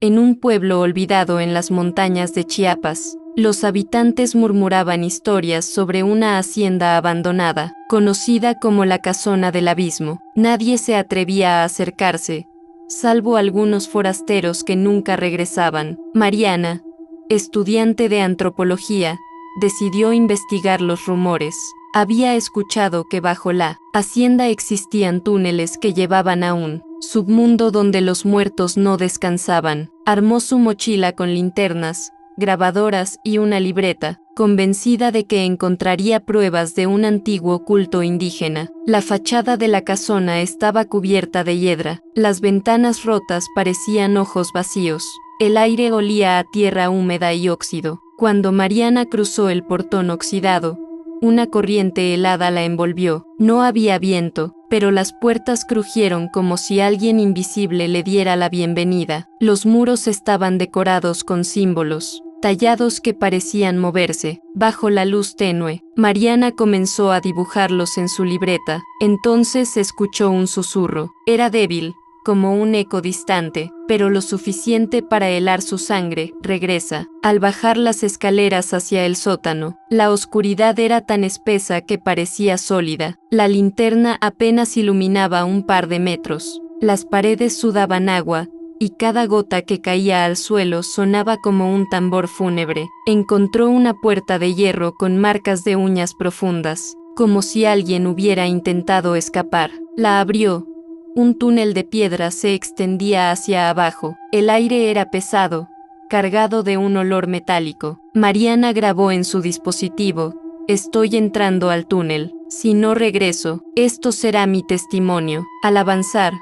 En un pueblo olvidado en las montañas de Chiapas, los habitantes murmuraban historias sobre una hacienda abandonada, conocida como la Casona del Abismo. Nadie se atrevía a acercarse, salvo algunos forasteros que nunca regresaban. Mariana, estudiante de antropología, decidió investigar los rumores. Había escuchado que bajo la hacienda existían túneles que llevaban a un submundo donde los muertos no descansaban. Armó su mochila con linternas, grabadoras y una libreta, convencida de que encontraría pruebas de un antiguo culto indígena. La fachada de la casona estaba cubierta de hiedra, las ventanas rotas parecían ojos vacíos, el aire olía a tierra húmeda y óxido. Cuando Mariana cruzó el portón oxidado, una corriente helada la envolvió. No había viento, pero las puertas crujieron como si alguien invisible le diera la bienvenida. Los muros estaban decorados con símbolos tallados que parecían moverse. Bajo la luz tenue, Mariana comenzó a dibujarlos en su libreta. Entonces escuchó un susurro. Era débil, como un eco distante, pero lo suficiente para helar su sangre. Regresa. Al bajar las escaleras hacia el sótano, la oscuridad era tan espesa que parecía sólida. La linterna apenas iluminaba un par de metros. Las paredes sudaban agua, y cada gota que caía al suelo sonaba como un tambor fúnebre. Encontró una puerta de hierro con marcas de uñas profundas, como si alguien hubiera intentado escapar. La abrió. Un túnel de piedra se extendía hacia abajo. El aire era pesado, cargado de un olor metálico. Mariana grabó en su dispositivo: «Estoy entrando al túnel. Si no regreso, esto será mi testimonio». Al avanzar,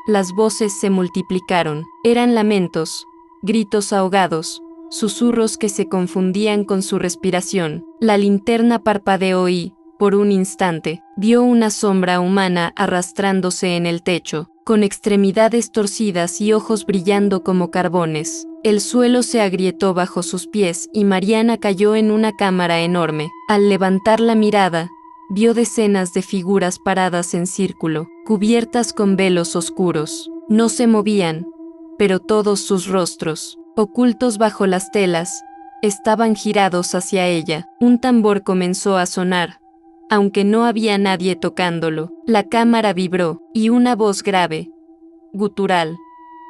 las voces se multiplicaron. Eran lamentos, gritos ahogados, susurros que se confundían con su respiración. La linterna parpadeó y, por un instante, vio una sombra humana arrastrándose en el techo, con extremidades torcidas y ojos brillando como carbones. El suelo se agrietó bajo sus pies y Mariana cayó en una cámara enorme. Al levantar la mirada, vio decenas de figuras paradas en círculo, cubiertas con velos oscuros. No se movían, pero todos sus rostros, ocultos bajo las telas, estaban girados hacia ella. Un tambor comenzó a sonar, aunque no había nadie tocándolo. La cámara vibró, y una voz grave, gutural,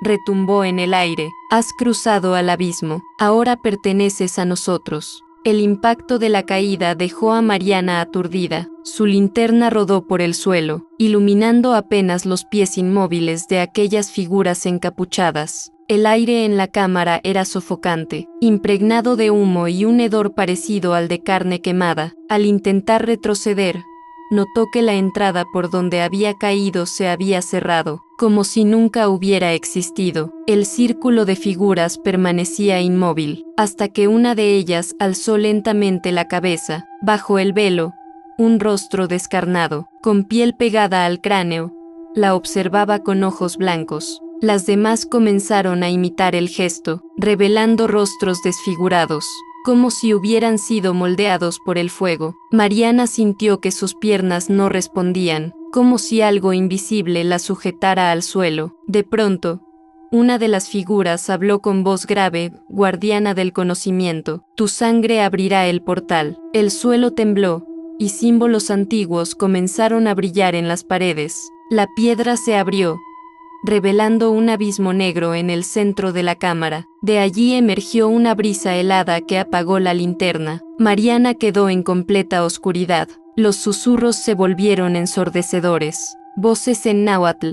retumbó en el aire: «Has cruzado al abismo, ahora perteneces a nosotros». El impacto de la caída dejó a Mariana aturdida. Su linterna rodó por el suelo, iluminando apenas los pies inmóviles de aquellas figuras encapuchadas. El aire en la cámara era sofocante, impregnado de humo y un hedor parecido al de carne quemada. Al intentar retroceder, notó que la entrada por donde había caído se había cerrado, como si nunca hubiera existido. El círculo de figuras permanecía inmóvil, hasta que una de ellas alzó lentamente la cabeza. Bajo el velo, un rostro descarnado, con piel pegada al cráneo, la observaba con ojos blancos. Las demás comenzaron a imitar el gesto, revelando rostros desfigurados, como si hubieran sido moldeados por el fuego. Mariana sintió que sus piernas no respondían, como si algo invisible la sujetara al suelo. De pronto, una de las figuras habló con voz grave: «Guardiana del conocimiento, tu sangre abrirá el portal». El suelo tembló, y símbolos antiguos comenzaron a brillar en las paredes. La piedra se abrió, revelando un abismo negro en el centro de la cámara. De allí emergió una brisa helada que apagó la linterna. Mariana quedó en completa oscuridad. Los susurros se volvieron ensordecedores. Voces en náhuatl,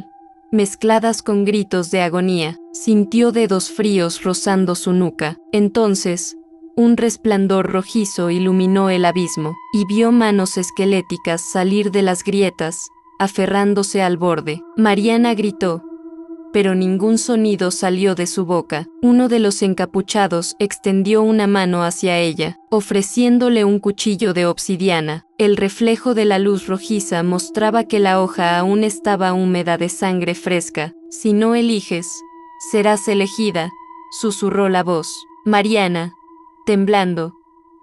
mezcladas con gritos de agonía. Sintió dedos fríos rozando su nuca. Entonces, un resplandor rojizo iluminó el abismo, y vio manos esqueléticas salir de las grietas, aferrándose al borde. Mariana gritó, pero ningún sonido salió de su boca. Uno de los encapuchados extendió una mano hacia ella, ofreciéndole un cuchillo de obsidiana. El reflejo de la luz rojiza mostraba que la hoja aún estaba húmeda de sangre fresca. «Si no eliges, serás elegida», susurró la voz. Mariana, temblando,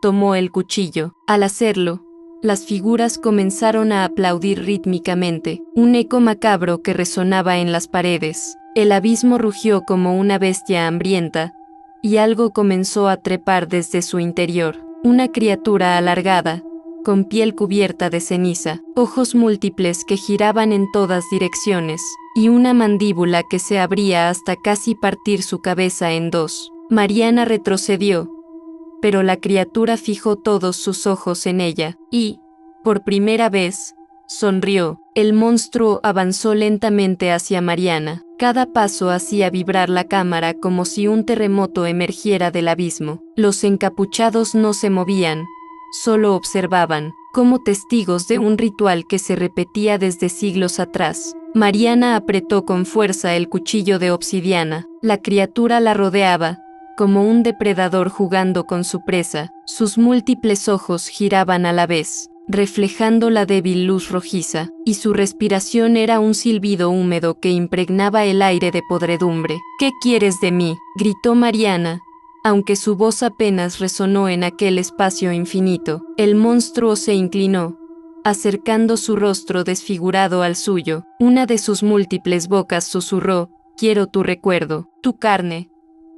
tomó el cuchillo. Al hacerlo, las figuras comenzaron a aplaudir rítmicamente, un eco macabro que resonaba en las paredes. El abismo rugió como una bestia hambrienta, y algo comenzó a trepar desde su interior. Una criatura alargada, con piel cubierta de ceniza, ojos múltiples que giraban en todas direcciones, y una mandíbula que se abría hasta casi partir su cabeza en dos. Mariana retrocedió, pero la criatura fijó todos sus ojos en ella, y, por primera vez, sonrió. El monstruo avanzó lentamente hacia Mariana. Cada paso hacía vibrar la cámara como si un terremoto emergiera del abismo. Los encapuchados no se movían, solo observaban, como testigos de un ritual que se repetía desde siglos atrás. Mariana apretó con fuerza el cuchillo de obsidiana. La criatura la rodeaba, como un depredador jugando con su presa. Sus múltiples ojos giraban a la vez, reflejando la débil luz rojiza, y su respiración era un silbido húmedo que impregnaba el aire de podredumbre. «¿Qué quieres de mí?», gritó Mariana, aunque su voz apenas resonó en aquel espacio infinito. El monstruo se inclinó, acercando su rostro desfigurado al suyo. Una de sus múltiples bocas susurró: «Quiero tu recuerdo, tu carne,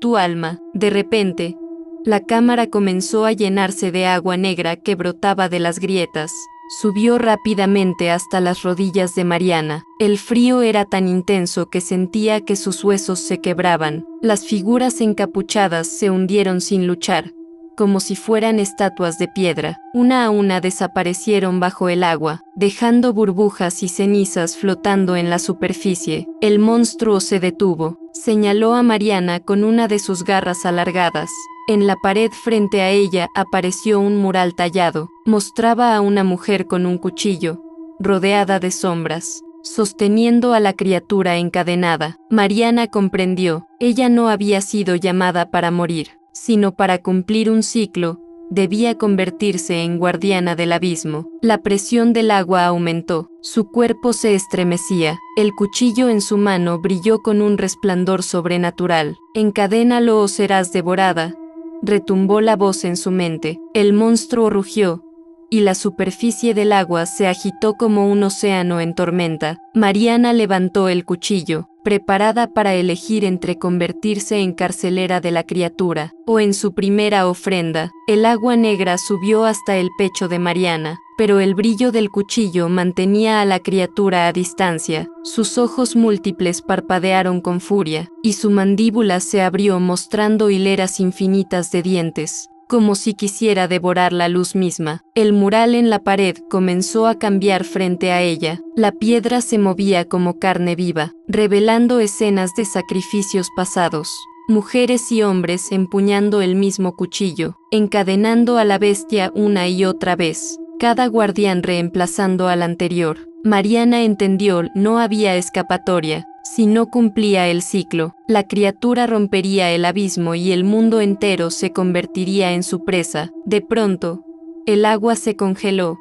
tu alma». De repente, la cámara comenzó a llenarse de agua negra que brotaba de las grietas. Subió rápidamente hasta las rodillas de Mariana. El frío era tan intenso que sentía que sus huesos se quebraban. Las figuras encapuchadas se hundieron sin luchar, como si fueran estatuas de piedra. Una a una desaparecieron bajo el agua, dejando burbujas y cenizas flotando en la superficie. El monstruo se detuvo. Señaló a Mariana con una de sus garras alargadas. En la pared frente a ella apareció un mural tallado. Mostraba a una mujer con un cuchillo, rodeada de sombras, sosteniendo a la criatura encadenada. Mariana comprendió. Ella no había sido llamada para morir, sino para cumplir un ciclo. Debía convertirse en guardiana del abismo. La presión del agua aumentó. Su cuerpo se estremecía. El cuchillo en su mano brilló con un resplandor sobrenatural. «Encadénalo o serás devorada», retumbó la voz en su mente. El monstruo rugió, y la superficie del agua se agitó como un océano en tormenta. Mariana levantó el cuchillo, preparada para elegir entre convertirse en carcelera de la criatura o en su primera ofrenda. El agua negra subió hasta el pecho de Mariana, pero el brillo del cuchillo mantenía a la criatura a distancia. Sus ojos múltiples parpadearon con furia, y su mandíbula se abrió mostrando hileras infinitas de dientes, como si quisiera devorar la luz misma. El mural en la pared comenzó a cambiar frente a ella. La piedra se movía como carne viva, revelando escenas de sacrificios pasados. Mujeres y hombres empuñando el mismo cuchillo, encadenando a la bestia una y otra vez, cada guardián reemplazando al anterior. Mariana entendió: no había escapatoria. Si no cumplía el ciclo, la criatura rompería el abismo y el mundo entero se convertiría en su presa. De pronto, el agua se congeló,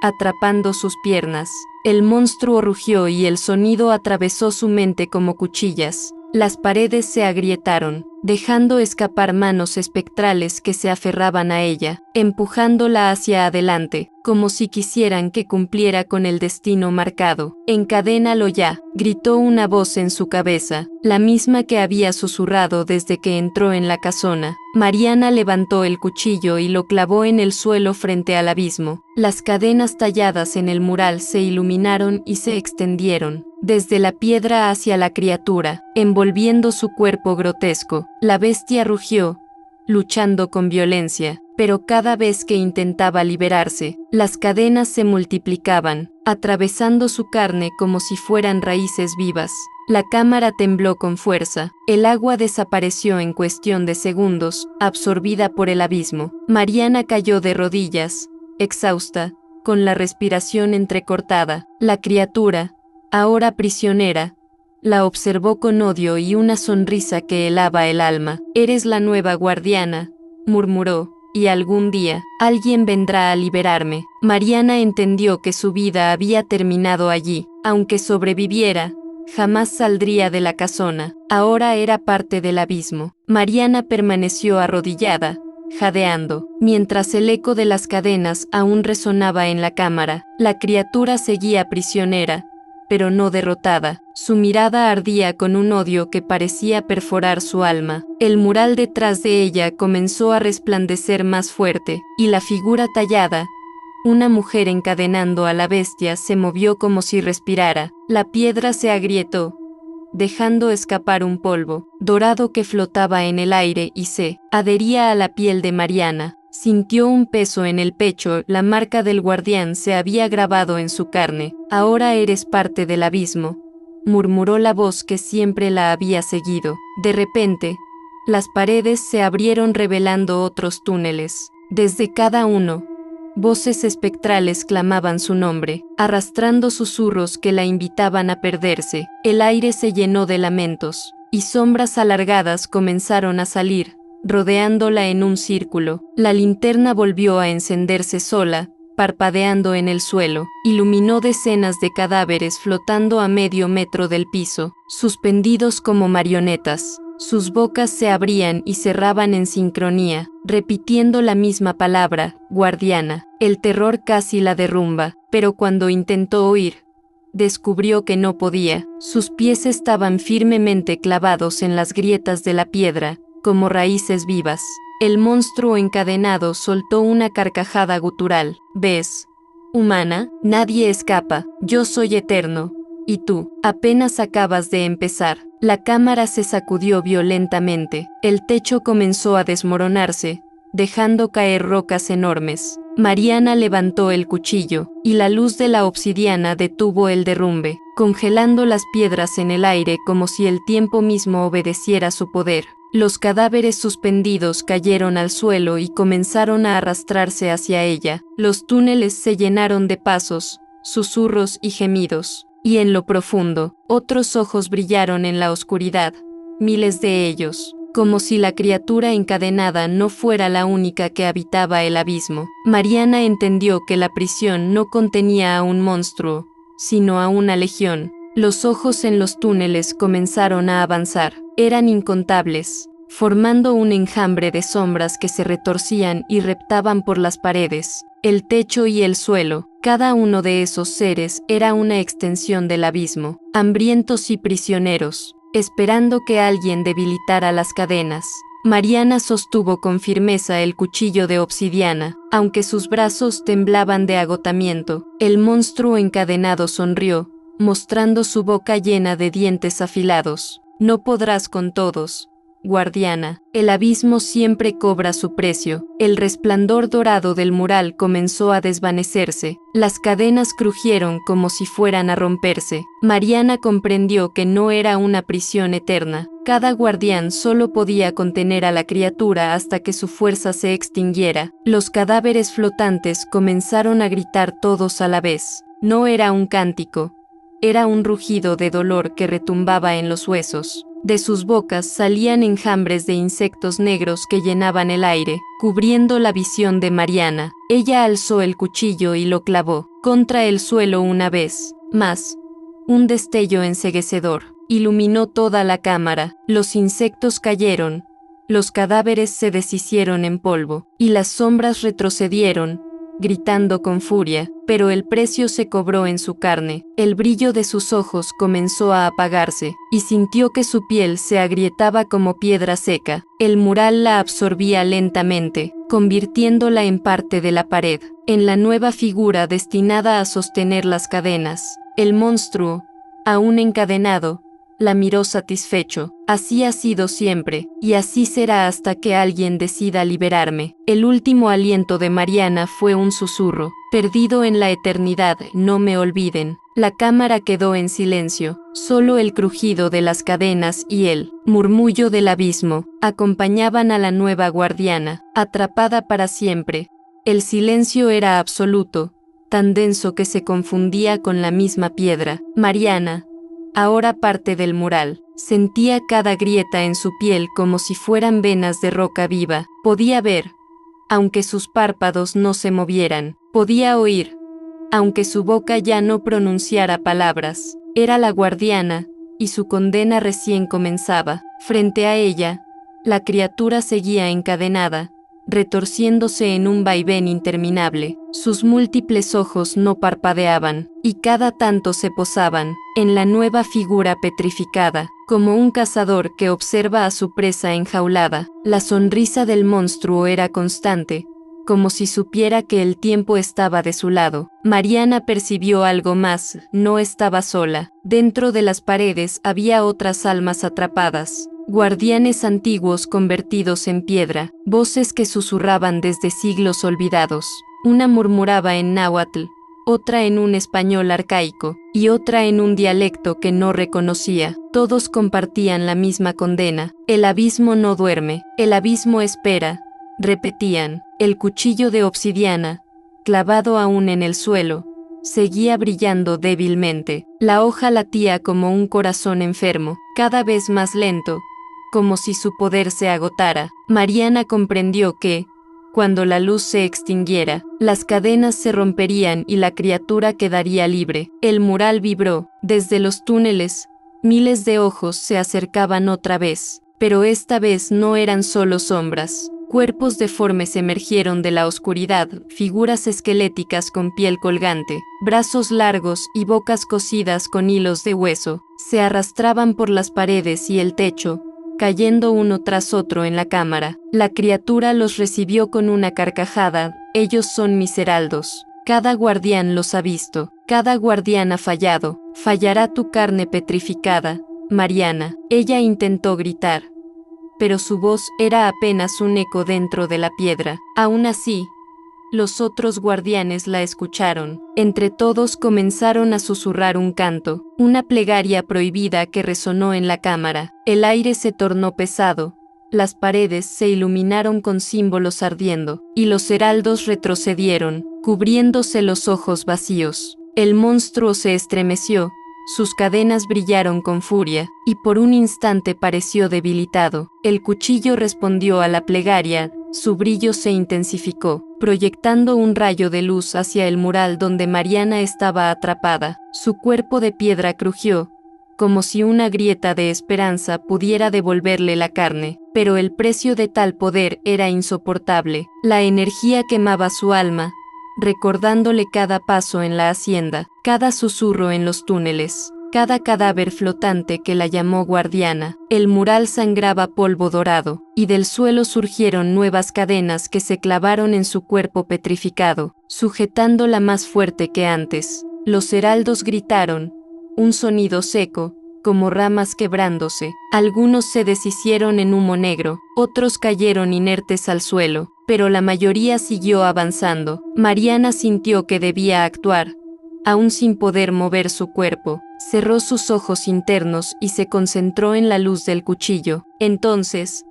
atrapando sus piernas. El monstruo rugió y el sonido atravesó su mente como cuchillas. Las paredes se agrietaron, dejando escapar manos espectrales que se aferraban a ella, empujándola hacia adelante, como si quisieran que cumpliera con el destino marcado. «Encadénalo ya», gritó una voz en su cabeza, la misma que había susurrado desde que entró en la casona. Mariana levantó el cuchillo y lo clavó en el suelo frente al abismo. Las cadenas talladas en el mural se iluminaron y se extendieron, desde la piedra hacia la criatura, envolviendo su cuerpo grotesco. La bestia rugió, luchando con violencia, pero cada vez que intentaba liberarse, las cadenas se multiplicaban, atravesando su carne como si fueran raíces vivas. La cámara tembló con fuerza. El agua desapareció en cuestión de segundos, absorbida por el abismo. Mariana cayó de rodillas, exhausta, con la respiración entrecortada. La criatura, ahora prisionera, la observó con odio y una sonrisa que helaba el alma. «Eres la nueva guardiana», murmuró, «y algún día, alguien vendrá a liberarme». Mariana entendió que su vida había terminado allí. Aunque sobreviviera, jamás saldría de la casona. Ahora era parte del abismo. Mariana permaneció arrodillada, jadeando, mientras el eco de las cadenas aún resonaba en la cámara. La criatura seguía prisionera, pero no derrotada. Su mirada ardía con un odio que parecía perforar su alma. El mural detrás de ella comenzó a resplandecer más fuerte, y la figura tallada, una mujer encadenando a la bestia, se movió como si respirara. La piedra se agrietó, dejando escapar un polvo dorado que flotaba en el aire y se adhería a la piel de Mariana. Sintió un peso en el pecho, la marca del guardián se había grabado en su carne. Ahora eres parte del abismo, murmuró la voz que siempre la había seguido. De repente, las paredes se abrieron revelando otros túneles. Desde cada uno, voces espectrales clamaban su nombre, arrastrando susurros que la invitaban a perderse. El aire se llenó de lamentos, y sombras alargadas comenzaron a salir, rodeándola en un círculo. La linterna volvió a encenderse sola, parpadeando en el suelo. Iluminó decenas de cadáveres flotando a medio metro del piso, suspendidos como marionetas. Sus bocas se abrían y cerraban en sincronía, repitiendo la misma palabra, guardiana. El terror casi la derrumba, pero cuando intentó huir, descubrió que no podía. Sus pies estaban firmemente clavados en las grietas de la piedra, como raíces vivas. El monstruo encadenado soltó una carcajada gutural. ¿Ves? Humana, nadie escapa, yo soy eterno. Y tú, apenas acabas de empezar. La cámara se sacudió violentamente. El techo comenzó a desmoronarse, dejando caer rocas enormes. Mariana levantó el cuchillo, y la luz de la obsidiana detuvo el derrumbe, congelando las piedras en el aire como si el tiempo mismo obedeciera su poder. Los cadáveres suspendidos cayeron al suelo y comenzaron a arrastrarse hacia ella. Los túneles se llenaron de pasos, susurros y gemidos. Y en lo profundo, otros ojos brillaron en la oscuridad, miles de ellos, como si la criatura encadenada no fuera la única que habitaba el abismo. Mariana entendió que la prisión no contenía a un monstruo, sino a una legión. Los ojos en los túneles comenzaron a avanzar. Eran incontables, formando un enjambre de sombras que se retorcían y reptaban por las paredes, el techo y el suelo. Cada uno de esos seres era una extensión del abismo, hambrientos y prisioneros, esperando que alguien debilitara las cadenas. Mariana sostuvo con firmeza el cuchillo de obsidiana, aunque sus brazos temblaban de agotamiento. El monstruo encadenado sonrió, mostrando su boca llena de dientes afilados. No podrás con todos, guardiana. El abismo siempre cobra su precio. El resplandor dorado del mural comenzó a desvanecerse. Las cadenas crujieron como si fueran a romperse. Mariana comprendió que no era una prisión eterna. Cada guardián solo podía contener a la criatura hasta que su fuerza se extinguiera. Los cadáveres flotantes comenzaron a gritar todos a la vez. No era un cántico, era un rugido de dolor que retumbaba en los huesos. De sus bocas salían enjambres de insectos negros que llenaban el aire, cubriendo la visión de Mariana. Ella alzó el cuchillo y lo clavó contra el suelo una vez más. Un destello enceguecedor iluminó toda la cámara. Los insectos cayeron, los cadáveres se deshicieron en polvo, y las sombras retrocedieron, gritando con furia, pero el precio se cobró en su carne. El brillo de sus ojos comenzó a apagarse, y sintió que su piel se agrietaba como piedra seca. El mural la absorbía lentamente, convirtiéndola en parte de la pared, en la nueva figura destinada a sostener las cadenas. El monstruo, aún encadenado, la miró satisfecho. Así ha sido siempre, y así será hasta que alguien decida liberarme. El último aliento de Mariana fue un susurro, perdido en la eternidad, no me olviden. La cámara quedó en silencio, solo el crujido de las cadenas y el murmullo del abismo acompañaban a la nueva guardiana, atrapada para siempre. El silencio era absoluto, tan denso que se confundía con la misma piedra. Mariana, ahora parte del mural, sentía cada grieta en su piel como si fueran venas de roca viva. Podía ver, aunque sus párpados no se movieran. Podía oír, aunque su boca ya no pronunciara palabras. Era la guardiana, y su condena recién comenzaba. Frente a ella, la criatura seguía encadenada, retorciéndose en un vaivén interminable. Sus múltiples ojos no parpadeaban, y cada tanto se posaban en la nueva figura petrificada, como un cazador que observa a su presa enjaulada. La sonrisa del monstruo era constante, como si supiera que el tiempo estaba de su lado. Mariana percibió algo más, no estaba sola. Dentro de las paredes había otras almas atrapadas, guardianes antiguos convertidos en piedra, voces que susurraban desde siglos olvidados. Una murmuraba en náhuatl, otra en un español arcaico, y otra en un dialecto que no reconocía. Todos compartían la misma condena. El abismo no duerme, el abismo espera, repetían. El cuchillo de obsidiana, clavado aún en el suelo, seguía brillando débilmente. La hoja latía como un corazón enfermo, cada vez más lento, como si su poder se agotara. Mariana comprendió que, cuando la luz se extinguiera, las cadenas se romperían y la criatura quedaría libre. El mural vibró. Desde los túneles, miles de ojos se acercaban otra vez, pero esta vez no eran solo sombras. Cuerpos deformes emergieron de la oscuridad, figuras esqueléticas con piel colgante, brazos largos y bocas cosidas con hilos de hueso, se arrastraban por las paredes y el techo, cayendo uno tras otro en la cámara. La criatura los recibió con una carcajada. Ellos son mis heraldos. Cada guardián los ha visto, cada guardián ha fallado. Fallará tu carne petrificada, Mariana. Ella intentó gritar, pero su voz era apenas un eco dentro de la piedra. Aún así, los otros guardianes la escucharon. Entre todos comenzaron a susurrar un canto, una plegaria prohibida que resonó en la cámara. El aire se tornó pesado, las paredes se iluminaron con símbolos ardiendo, y los heraldos retrocedieron, cubriéndose los ojos vacíos. El monstruo se estremeció, sus cadenas brillaron con furia, y por un instante pareció debilitado. El cuchillo respondió a la plegaria, su brillo se intensificó, proyectando un rayo de luz hacia el mural donde Mariana estaba atrapada. Su cuerpo de piedra crujió, como si una grieta de esperanza pudiera devolverle la carne, pero el precio de tal poder era insoportable. La energía quemaba su alma, recordándole cada paso en la hacienda, cada susurro en los túneles, cada cadáver flotante que la llamó guardiana. El mural sangraba polvo dorado, y del suelo surgieron nuevas cadenas que se clavaron en su cuerpo petrificado, sujetándola más fuerte que antes. Los heraldos gritaron, un sonido seco, como ramas quebrándose. Algunos se deshicieron en humo negro, otros cayeron inertes al suelo, pero la mayoría siguió avanzando. Mariana sintió que debía actuar, aún sin poder mover su cuerpo. Cerró sus ojos internos y se concentró en la luz del cuchillo. Entonces,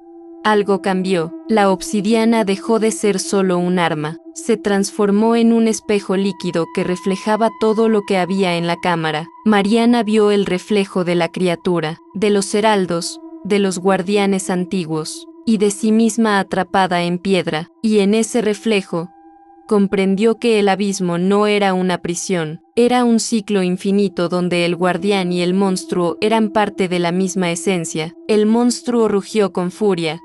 algo cambió. La obsidiana dejó de ser solo un arma. Se transformó en un espejo líquido que reflejaba todo lo que había en la cámara. Mariana vio el reflejo de la criatura, de los heraldos, de los guardianes antiguos, y de sí misma atrapada en piedra, y en ese reflejo, comprendió que el abismo no era una prisión, era un ciclo infinito donde el guardián y el monstruo eran parte de la misma esencia. El monstruo rugió con furia.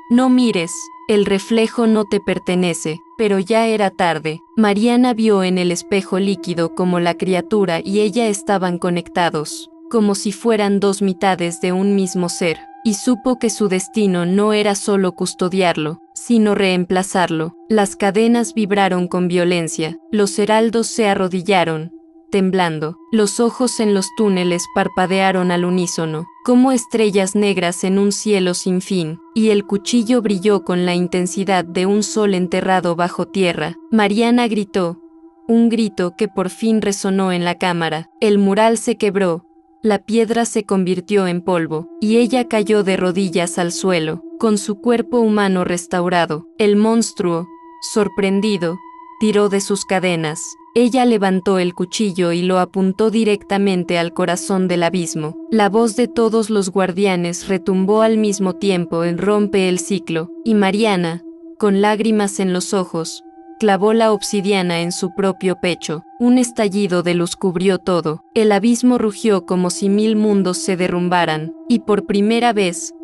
No mires, el reflejo no te pertenece, pero ya era tarde. Mariana vio en el espejo líquido como la criatura y ella estaban conectados, como si fueran dos mitades de un mismo ser, y supo que su destino no era solo custodiarlo, sino reemplazarlo. Las cadenas vibraron con violencia, los heraldos se arrodillaron, temblando. Los ojos en los túneles parpadearon al unísono, como estrellas negras en un cielo sin fin, y el cuchillo brilló con la intensidad de un sol enterrado bajo tierra. Mariana gritó, un grito que por fin resonó en la cámara. El mural se quebró, la piedra se convirtió en polvo, y ella cayó de rodillas al suelo, con su cuerpo humano restaurado. El monstruo, sorprendido, tiró de sus cadenas. Ella levantó el cuchillo y lo apuntó directamente al corazón del abismo. La voz de todos los guardianes retumbó al mismo tiempo en Rompe el ciclo, y Mariana, con lágrimas en los ojos, clavó la obsidiana en su propio pecho. Un estallido de luz cubrió todo. El abismo rugió como si 1000 mundos se derrumbaran, y por primera vez,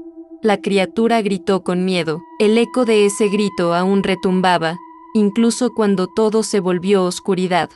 La criatura gritó con miedo. El eco de ese grito aún retumbaba, incluso cuando todo se volvió oscuridad.